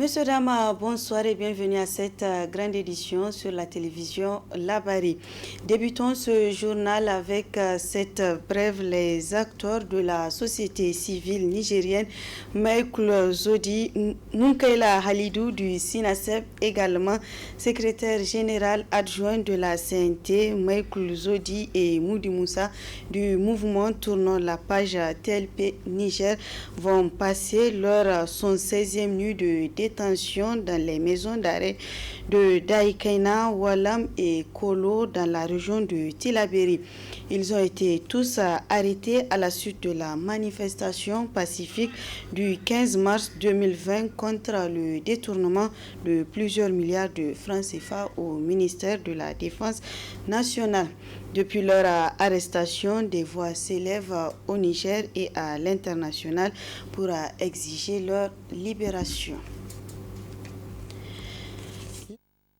Messieurs, dames, bonsoir et bienvenue à cette grande édition sur la télévision Labari. Débutons ce journal avec cette brève. Les acteurs de la société civile nigérienne, Michael Zodi, Munkaila Halidou du SINASEP, également secrétaire général adjoint de la CNT, Michael Zodi et Moudi Moussa du mouvement Tournons la page TLP Niger vont passer leur 116e nuit de détention dans les maisons d'arrêt de Daïkaina, Walam et Kolo dans la région de Tilaberi. Ils ont été tous arrêtés à la suite de la manifestation pacifique du 15 mars 2020 contre le détournement de plusieurs milliards de francs CFA au ministère de la Défense nationale. Depuis leur arrestation, des voix s'élèvent au Niger et à l'international pour exiger leur libération.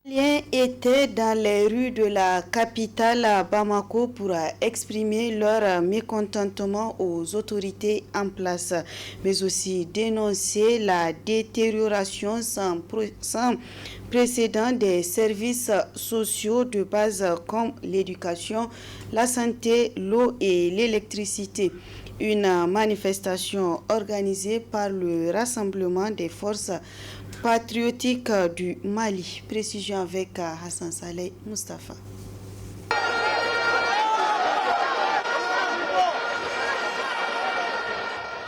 Les Maliens étaient dans les rues de la capitale Bamako pour exprimer leur mécontentement aux autorités en place, mais aussi dénoncer la détérioration sans précédent des services sociaux de base comme l'éducation, la santé, l'eau et l'électricité. Une manifestation organisée par le Rassemblement des forces patriotiques du Mali. Précision avec Hassan Saleh Mustafa.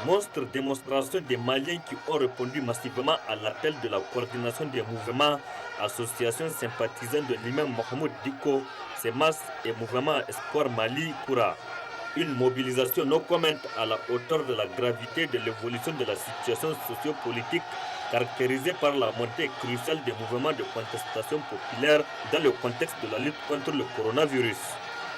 Monstre démonstration des Maliens qui ont répondu massivement à l'appel de la coordination des mouvements, associations sympathisant de l'imam Mohamed Diko, SEMAS et mouvement Espoir Mali Koura. Une mobilisation no comment à la hauteur de la gravité de l'évolution de la situation sociopolitique caractérisée par la montée cruciale des mouvements de contestation populaire dans le contexte de la lutte contre le coronavirus.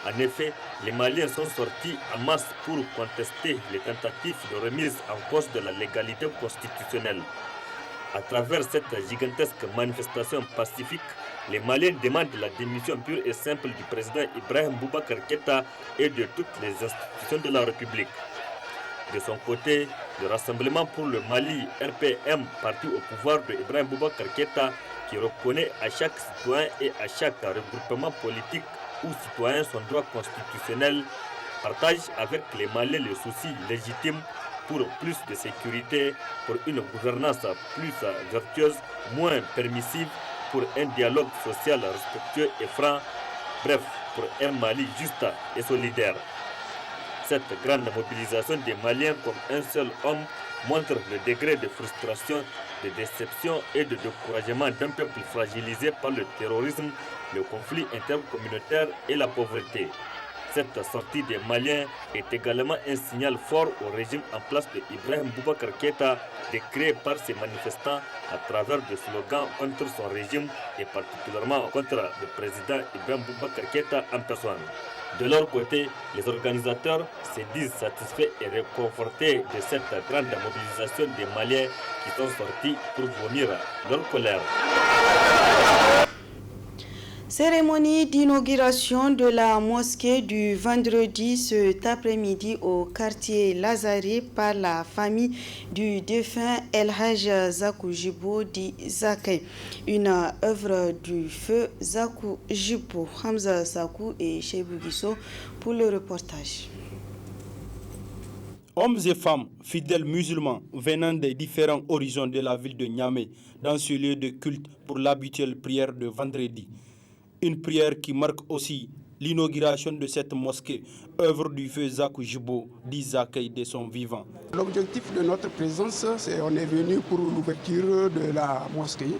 En effet, les Maliens sont sortis en masse pour contester les tentatives de remise en cause de la légalité constitutionnelle. À travers cette gigantesque manifestation pacifique, les Maliens demandent la démission pure et simple du président Ibrahim Boubacar Keïta et de toutes les institutions de la République. De son côté, le Rassemblement pour le Mali, RPM, parti au pouvoir de Ibrahim Boubacar Keïta, qui reconnaît à chaque citoyen et à chaque regroupement politique ou citoyen son droit constitutionnel, partage avec les Maliens les soucis légitimes pour plus de sécurité, pour une gouvernance plus vertueuse, moins permissive, pour un dialogue social respectueux et franc, bref, pour un Mali juste et solidaire. Cette grande mobilisation des Maliens comme un seul homme montre le degré de frustration, de déception et de découragement d'un peuple fragilisé par le terrorisme, le conflit intercommunautaire et la pauvreté. Cette sortie des Maliens est également un signal fort au régime en place de Ibrahim Boubacar Keïta, décréé par ses manifestants à travers des slogans contre son régime et particulièrement contre le président Ibrahim Boubacar Keïta en personne. De leur côté, les organisateurs se disent satisfaits et réconfortés de cette grande mobilisation des Maliens qui sont sortis pour vomir leur colère. Cérémonie d'inauguration de la mosquée du vendredi cet après-midi au quartier Lazare par la famille du défunt El Haj Zakou Jibo dit Zakai. Une œuvre du feu Zakou Jibo, Hamza Zakou et Cheibou Gisso pour le reportage. Hommes et femmes, fidèles musulmans venant des différents horizons de la ville de Niamey dans ce lieu de culte pour l'habituelle prière de vendredi. Une prière qui marque aussi l'inauguration de cette mosquée, œuvre du feu Zakou Jibo, dit Zakai de son vivant. L'objectif de notre présence, c'est qu'on est venu pour l'ouverture de la mosquée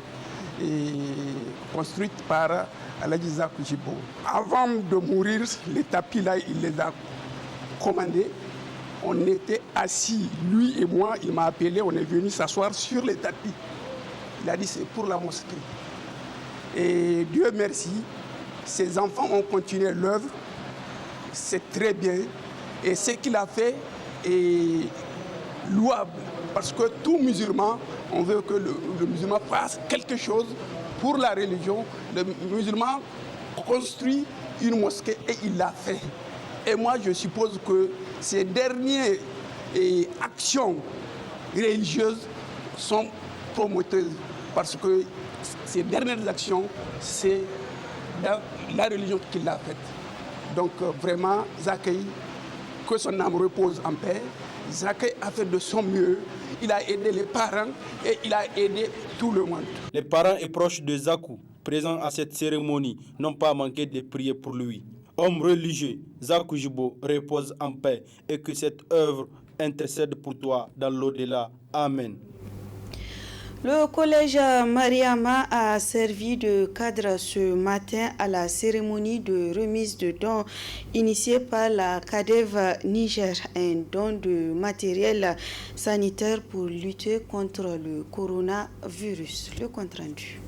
construite par Aladji Zakou Jibo. Avant de mourir, les tapis là, il les a commandés. On était assis, lui et moi, il m'a appelé, on est venu s'asseoir sur les tapis. Il a dit c'est pour la mosquée. Et Dieu merci, ses enfants ont continué l'œuvre, c'est très bien. Et ce qu'il a fait est louable, parce que tout musulman, on veut que le musulman fasse quelque chose pour la religion. Le musulman construit une mosquée et il l'a fait. Et moi, je suppose que ces dernières actions religieuses sont promoteuses. parce que ses dernières actions, c'est dans la religion qu'il a faite. Donc vraiment, Zakaï, que son âme repose en paix. Zakaï a fait de son mieux. Il a aidé les parents et il a aidé tout le monde. Les parents et proches de Zakou, présents à cette cérémonie, n'ont pas manqué de prier pour lui. Homme religieux, Zakou Jibo repose en paix et que cette œuvre intercède pour toi dans l'au-delà. Amen. Le collège Mariama a servi de cadre ce matin à la cérémonie de remise de dons initiée par la CADEV Niger, un don de matériel sanitaire pour lutter contre le coronavirus. Le compte rendu.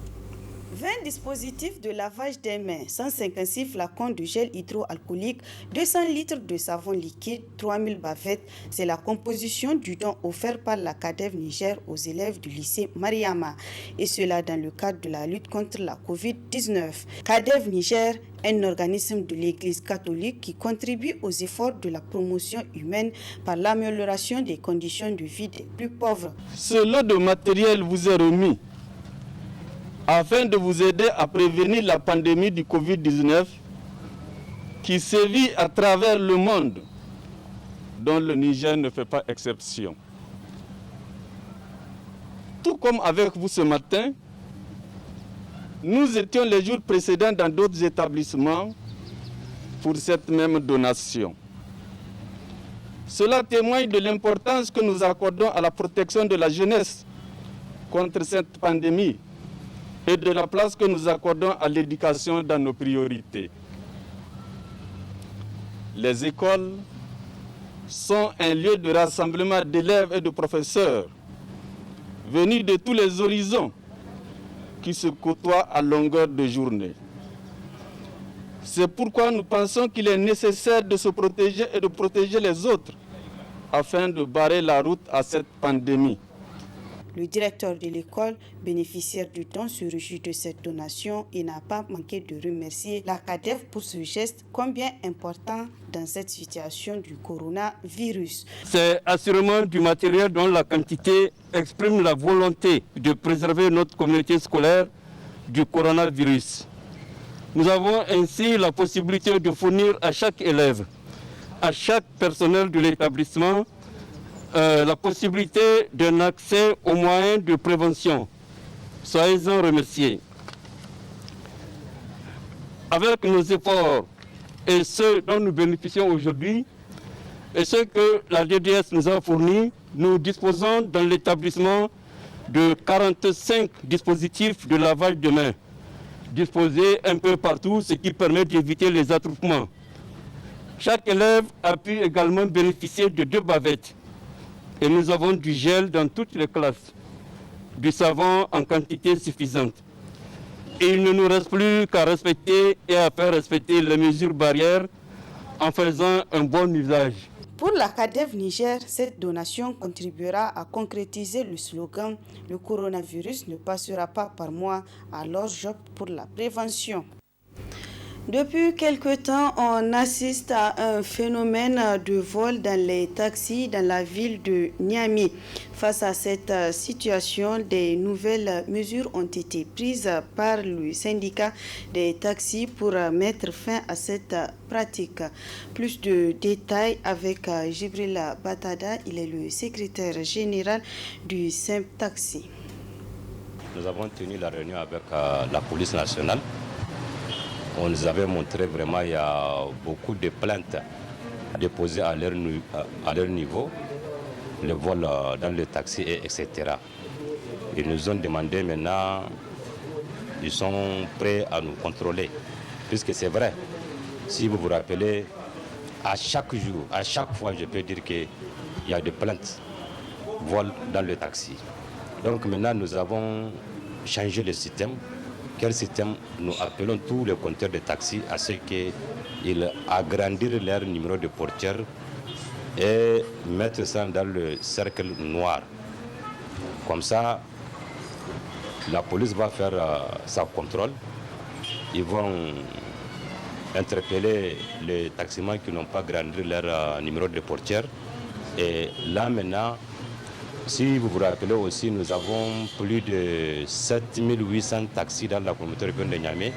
20 dispositifs de lavage des mains, 156 flacons de gel hydroalcoolique, 200 litres de savon liquide, 3000 bavettes. C'est la composition du don offert par la CADEV Niger aux élèves du lycée Mariama. Et cela dans le cadre de la lutte contre la COVID-19. CADEV Niger, un organisme de l'Église catholique qui contribue aux efforts de la promotion humaine par l'amélioration des conditions de vie des plus pauvres. Ce lot de matériel vous est remis afin de vous aider à prévenir la pandémie du Covid-19 qui sévit à travers le monde, dont le Niger ne fait pas exception. Tout comme avec vous ce matin, nous étions les jours précédents dans d'autres établissements pour cette même donation. Cela témoigne de l'importance que nous accordons à la protection de la jeunesse contre cette pandémie et de la place que nous accordons à l'éducation dans nos priorités. Les écoles sont un lieu de rassemblement d'élèves et de professeurs venus de tous les horizons qui se côtoient à longueur de journée. C'est pourquoi nous pensons qu'il est nécessaire de se protéger et de protéger les autres afin de barrer la route à cette pandémie. Le directeur de l'école, bénéficiaire du don, se réjouit de cette donation et n'a pas manqué de remercier la CADEV pour ce geste combien important dans cette situation du coronavirus. C'est assurément du matériel dont la quantité exprime la volonté de préserver notre communauté scolaire du coronavirus. Nous avons ainsi la possibilité de fournir à chaque élève, à chaque personnel de l'établissement, la possibilité d'un accès aux moyens de prévention. Soyez-en remerciés. Avec nos efforts et ceux dont nous bénéficions aujourd'hui, et ceux que la DDS nous a fournis, nous disposons dans l'établissement de 45 dispositifs de lavage de mains, disposés un peu partout, ce qui permet d'éviter les attroupements. Chaque élève a pu également bénéficier de 2 bavettes. Et nous avons du gel dans toutes les classes, du savon en quantité suffisante. Et il ne nous reste plus qu'à respecter et à faire respecter les mesures barrières en faisant un bon usage. Pour la CADEV Niger, cette donation contribuera à concrétiser le slogan « Le coronavirus ne passera pas par moi, alors j'opte pour la prévention ». Depuis quelque temps, on assiste à un phénomène de vol dans les taxis dans la ville de Niamey. Face à cette situation, des nouvelles mesures ont été prises par le syndicat des taxis pour mettre fin à cette pratique. Plus de détails avec Jibril Batada, il est le secrétaire général du SYMTAXI. Nous avons tenu la réunion avec la police nationale. On nous avait montré vraiment qu'il y a beaucoup de plaintes déposées à leur niveau, le vol dans le taxi, etc. Ils nous ont demandé maintenant, ils sont prêts à nous contrôler. Puisque c'est vrai, si vous vous rappelez, à chaque jour, à chaque fois, je peux dire qu'il y a des plaintes vol dans le taxi. Donc maintenant, nous avons changé le système. Quel système? Nous appelons tous les compteurs de taxi à ce qu'ils agrandissent leur numéro de portière et mettre ça dans le cercle noir. Comme ça, la police va faire sa contrôle. Ils vont interpeller les taximans qui n'ont pas grandi leur numéro de portière. Et là maintenant, Si vous vous rappelez aussi, nous avons plus de 7800 taxis dans la communauté urbaine de Niamey.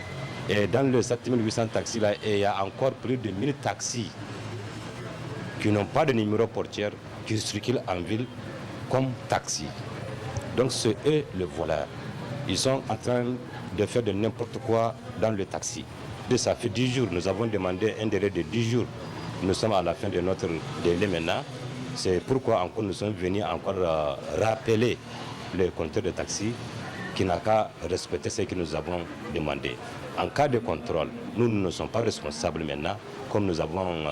Et dans les 7800 taxis, là, il y a encore plus de 1000 taxis qui n'ont pas de numéro portière, qui circulent en ville comme taxi. Donc c'est eux les voleurs. Ils sont en train de faire de n'importe quoi dans le taxi. Et ça fait 10 jours, nous avons demandé un délai de 10 jours. Nous sommes à la fin de notre délai maintenant. C'est pourquoi encore nous sommes venus encore rappeler le conducteur de taxi qui n'a qu'à respecter ce que nous avons demandé. En cas de contrôle, nous ne sommes pas responsables maintenant, comme nous avons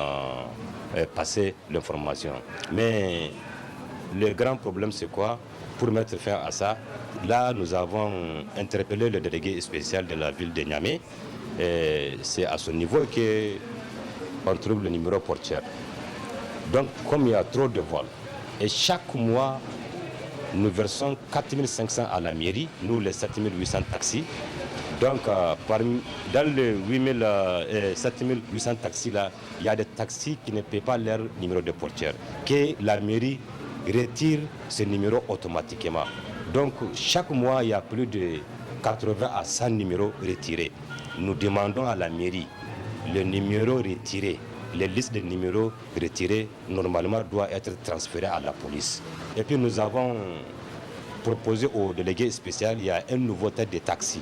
passé l'information. Mais le grand problème, c'est quoi? Pour mettre fin à ça, là, nous avons interpellé le délégué spécial de la ville de Niamey. C'est à ce niveau qu'on trouve le numéro portière. Donc, comme il y a trop de vols, et chaque mois, nous versons 4500 à la mairie, nous les 7800 taxis. Donc, dans les 7800 taxis, là, il y a des taxis qui ne paient pas leur numéro de portière, que la mairie retire ce numéro automatiquement. Donc, chaque mois, il y a plus de 80 à 100 numéros retirés. Nous demandons à la mairie le numéro retiré. Les listes de numéros retirés, normalement, doivent être transférées à la police. Et puis, nous avons proposé au délégué spécial, il y a un nouveau tête de taxi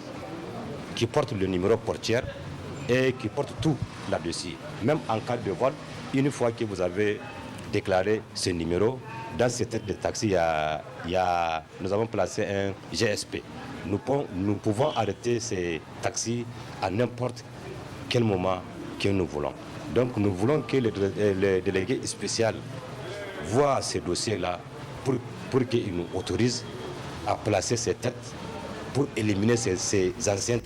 qui porte le numéro portière et qui porte tout là-dessus. Même en cas de vol, une fois que vous avez déclaré ce numéro, dans cette tête de taxi, nous avons placé un GSP. Nous pouvons arrêter ces taxis à n'importe quel moment que nous voulons. Donc nous voulons que le délégué spécial voit ces dossiers-là pour qu'il nous autorise à placer ces têtes pour éliminer ces anciens.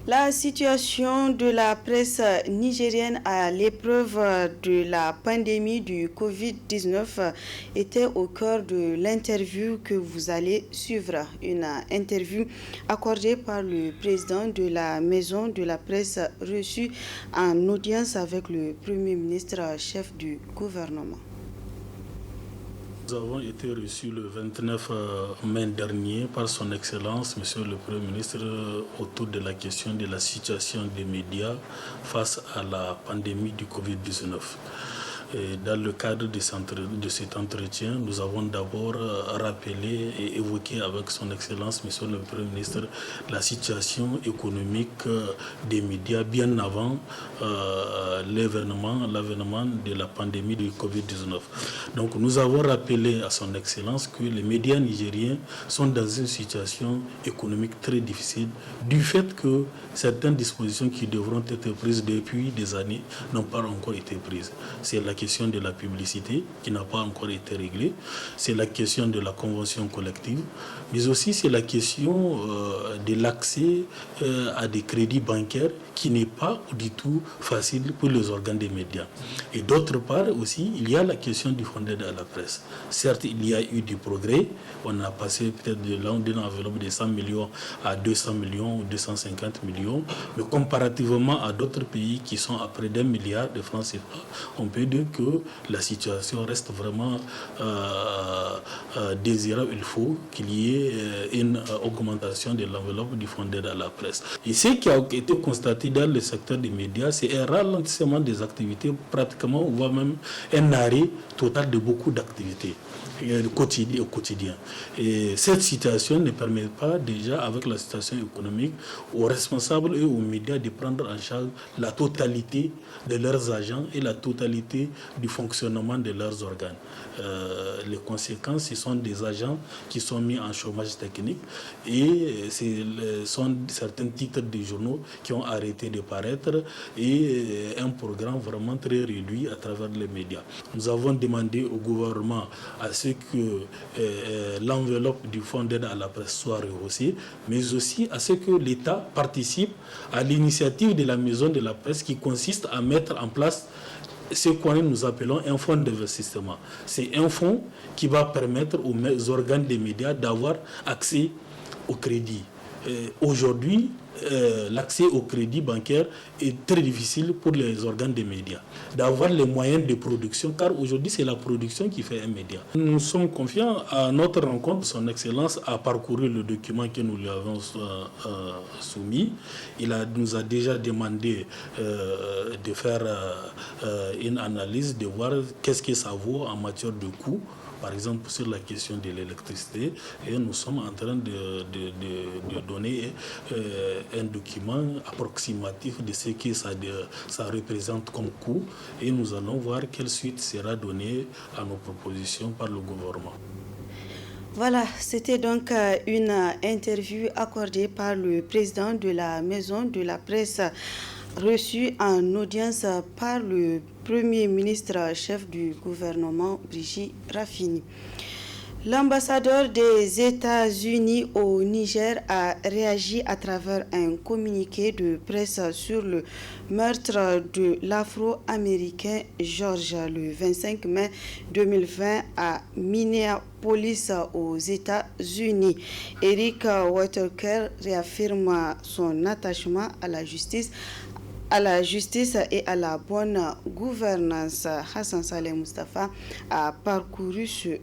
La situation de la presse nigérienne à l'épreuve de la pandémie du Covid-19 était au cœur de l'interview que vous allez suivre. Une interview accordée par le président de la maison de la presse reçue en audience avec le Premier ministre chef du gouvernement. Nous avons été reçus le 29 mai dernier par son Excellence, Monsieur le Premier ministre, autour de la question de la situation des médias face à la pandémie du Covid-19. Et dans le cadre de cet entretien, nous avons d'abord rappelé et évoqué avec son Excellence, Monsieur le Premier ministre, la situation économique des médias bien avant l'avènement de la pandémie du Covid-19. Donc nous avons rappelé à son Excellence que les médias nigériens sont dans une situation économique très difficile du fait que certaines dispositions qui devront être prises depuis des années n'ont pas encore été prises. C'est la question de la publicité qui n'a pas encore été réglée, c'est la question de la convention collective, mais aussi c'est la question de l'accès à des crédits bancaires qui n'est pas du tout facile pour les organes des médias. Et d'autre part aussi, il y a la question du fonds d'aide à la presse. Certes, il y a eu du progrès, on a passé peut-être d'une enveloppe de 100 millions à 200 millions ou 250 millions, mais comparativement à d'autres pays qui sont à près d'1 milliard de francs CFA, on peut dire que la situation reste vraiment désirable. Il faut qu'il y ait une augmentation de l'enveloppe du fonds d'aide à la presse. Et ce qui a été constaté dans le secteur des médias, c'est un ralentissement des activités pratiquement, voire même un arrêt total de beaucoup d'activités au quotidien. Et cette situation ne permet pas déjà, avec la situation économique, aux responsables et aux médias de prendre en charge la totalité de leurs agents et la totalité du fonctionnement de leurs organes. Les conséquences, ce sont des agents qui sont mis en chômage technique et ce sont certains titres de journaux qui ont arrêté de paraître et un programme vraiment très réduit à travers les médias. Nous avons demandé au gouvernement à ce que l'enveloppe du fonds d'aide à la presse soit rehaussée, mais aussi à ce que l'État participe à l'initiative de la maison de la presse qui consiste à mettre en place ce qu'on nous appelons un fonds d'investissement. C'est un fonds qui va permettre aux organes des médias d'avoir accès au crédit aujourd'hui, l'accès au crédit bancaire est très difficile pour les organes des médias, d'avoir les moyens de production, car aujourd'hui c'est la production qui fait un média. Nous sommes confiants à notre rencontre. Son Excellence a parcouru le document que nous lui avons soumis. Nous a déjà demandé de faire une analyse, de voir qu'est-ce que ça vaut en matière de coûts, par exemple sur la question de l'électricité, et nous sommes en train de donner un document approximatif de ce que ça représente comme coût, et nous allons voir quelle suite sera donnée à nos propositions par le gouvernement. Voilà, c'était donc une interview accordée par le président de la Maison de la Presse, reçu en audience par le Premier ministre chef du gouvernement, Brigitte Raffini. L'ambassadeur des États-Unis au Niger a réagi à travers un communiqué de presse sur le meurtre de l'Afro-Américain George le 25 mai 2020 à Minneapolis aux États-Unis. Eric Whitaker réaffirme son attachement à la justice et à la bonne gouvernance. Hassan Saleh Mustafa a parcouru ce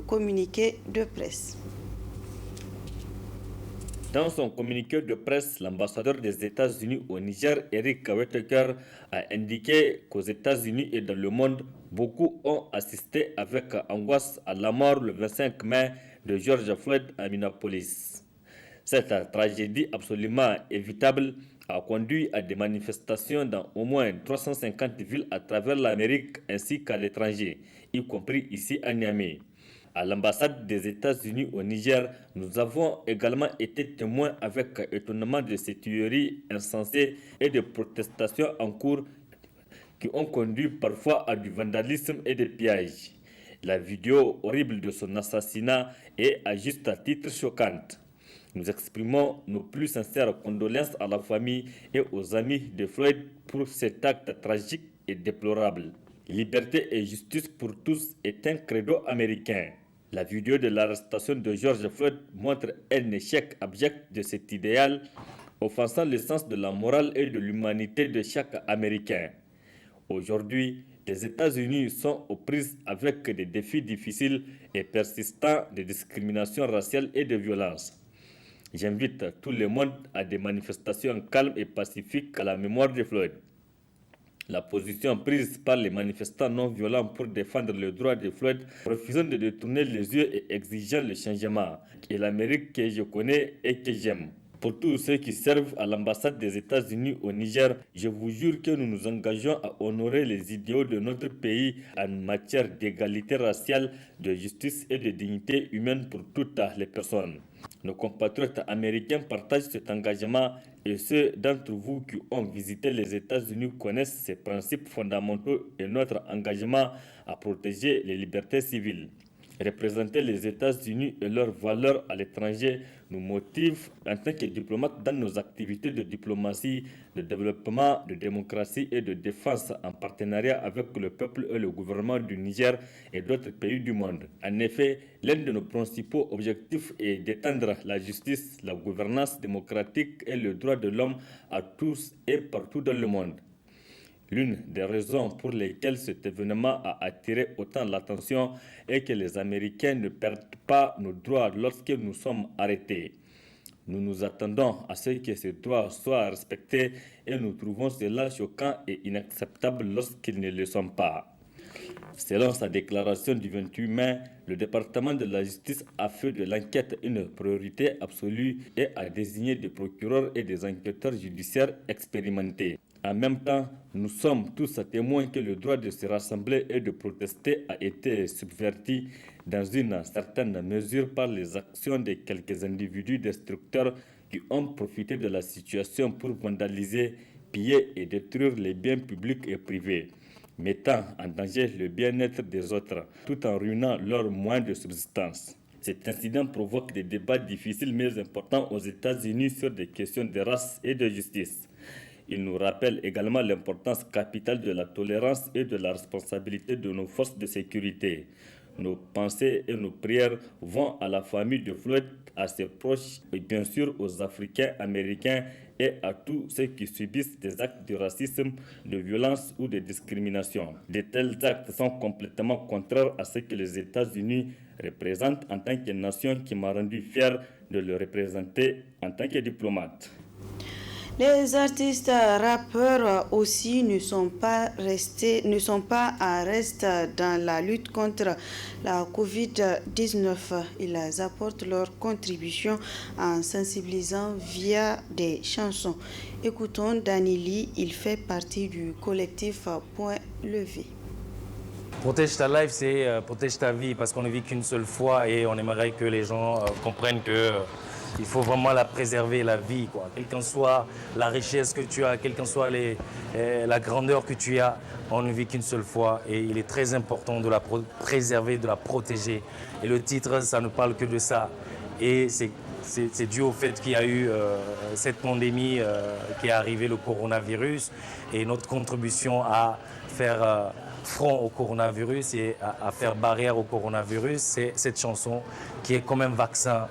communiqué de presse. Dans son communiqué de presse, l'ambassadeur des États-Unis au Niger, Eric Whitaker, a indiqué qu'aux États-Unis et dans le monde, beaucoup ont assisté avec angoisse à la mort le 25 mai de George Floyd à Minneapolis. Cette tragédie absolument évitable a conduit à des manifestations dans au moins 350 villes à travers l'Amérique ainsi qu'à l'étranger, y compris ici à Niamey. À l'ambassade des États-Unis au Niger, nous avons également été témoins avec étonnement de ces tueries insensées et de protestations en cours qui ont conduit parfois à du vandalisme et des pillages. La vidéo horrible de son assassinat est à juste titre choquante. Nous exprimons nos plus sincères condoléances à la famille et aux amis de Floyd pour cet acte tragique et déplorable. Liberté et justice pour tous est un credo américain. La vidéo de l'arrestation de George Floyd montre un échec abject de cet idéal, offensant le sens de la morale et de l'humanité de chaque Américain. Aujourd'hui, les États-Unis sont aux prises avec des défis difficiles et persistants de discrimination raciale et de violence. J'invite tout le monde à des manifestations calmes et pacifiques à la mémoire de Floyd. La position prise par les manifestants non violents pour défendre le droit de Floyd, refusant de détourner les yeux et exigeant le changement, est l'Amérique que je connais et que j'aime. Pour tous ceux qui servent à l'ambassade des États-Unis au Niger, je vous jure que nous nous engageons à honorer les idéaux de notre pays en matière d'égalité raciale, de justice et de dignité humaine pour toutes les personnes. Nos compatriotes américains partagent cet engagement et ceux d'entre vous qui ont visité les États-Unis connaissent ces principes fondamentaux et notre engagement à protéger les libertés civiles. Représenter les États-Unis et leurs valeurs à l'étranger nous motive en tant que diplomates dans nos activités de diplomatie, de développement, de démocratie et de défense en partenariat avec le peuple et le gouvernement du Niger et d'autres pays du monde. En effet, l'un de nos principaux objectifs est d'étendre la justice, la gouvernance démocratique et le droit de l'homme à tous et partout dans le monde. L'une des raisons pour lesquelles cet événement a attiré autant l'attention est que les Américains ne perdent pas nos droits lorsque nous sommes arrêtés. Nous nous attendons à ce que ces droits soient respectés et nous trouvons cela choquant et inacceptable lorsqu'ils ne le sont pas. Selon sa déclaration du 28 mai, le département de la justice a fait de l'enquête une priorité absolue et a désigné des procureurs et des enquêteurs judiciaires expérimentés. En même temps, nous sommes tous témoins que le droit de se rassembler et de protester a été subverti dans une certaine mesure par les actions de quelques individus destructeurs qui ont profité de la situation pour vandaliser, piller et détruire les biens publics et privés, mettant en danger le bien-être des autres, tout en ruinant leurs moyens de subsistance. Cet incident provoque des débats difficiles mais importants aux États-Unis sur des questions de race et de justice. Il nous rappelle également l'importance capitale de la tolérance et de la responsabilité de nos forces de sécurité. Nos pensées et nos prières vont à la famille de Floyd, à ses proches et bien sûr aux Africains américains et à tous ceux qui subissent des actes de racisme, de violence ou de discrimination. De tels actes sont complètement contraires à ce que les États-Unis représentent en tant que nation qui m'a rendu fier de le représenter en tant que diplomate. Les artistes rappeurs aussi ne sont pas à reste dans la lutte contre la Covid-19. Ils apportent leur contribution en sensibilisant via des chansons. Écoutons Danili, il fait partie du collectif Point Levé. Protège ta life, c'est protège ta vie parce qu'on ne vit qu'une seule fois et on aimerait que les gens comprennent que il faut vraiment la préserver, la vie, quoi. Quelle qu'en soit la richesse que tu as, quelle qu'en soit la grandeur que tu as, on ne vit qu'une seule fois et il est très important de la préserver, de la protéger. Et le titre, ça ne parle que de ça. Et c'est dû au fait qu'il y a eu cette pandémie qui est arrivée, le coronavirus, et notre contribution à faire front au coronavirus et à faire barrière au coronavirus, c'est cette chanson qui est comme un vaccin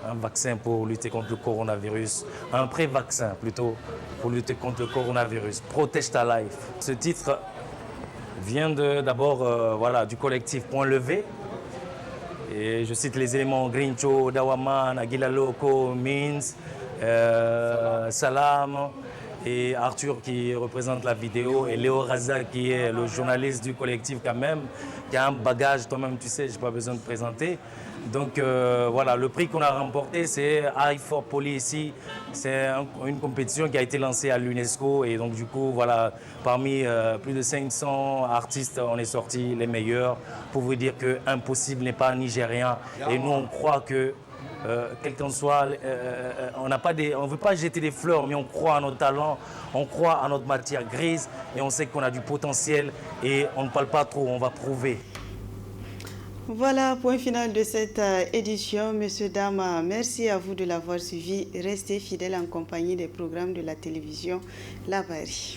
pour lutter contre le coronavirus, un pré-vaccin plutôt pour lutter contre le coronavirus. Protège ta life. Ce titre vient d'abord du collectif Point Levé. Et je cite les éléments Grincho, Dawaman, Aguila Loco, Means, Salam et Arthur qui représente la vidéo et Léo Raza qui est le journaliste du collectif quand même, qui a un bagage, toi-même tu sais, je n'ai pas besoin de présenter. Donc le prix qu'on a remporté c'est Eye for Policy, c'est une compétition qui a été lancée à l'UNESCO et donc du coup parmi plus de 500 artistes on est sortis les meilleurs pour vous dire que impossible n'est pas nigérien et nous on croit que quel qu'en soit, on ne veut pas jeter des fleurs, mais on croit à nos talents, on croit à notre matière grise et on sait qu'on a du potentiel et on ne parle pas trop, on va prouver. Voilà, point final de cette édition. Monsieur, dames, merci à vous de l'avoir suivi. Restez fidèles en compagnie des programmes de la télévision La Bari.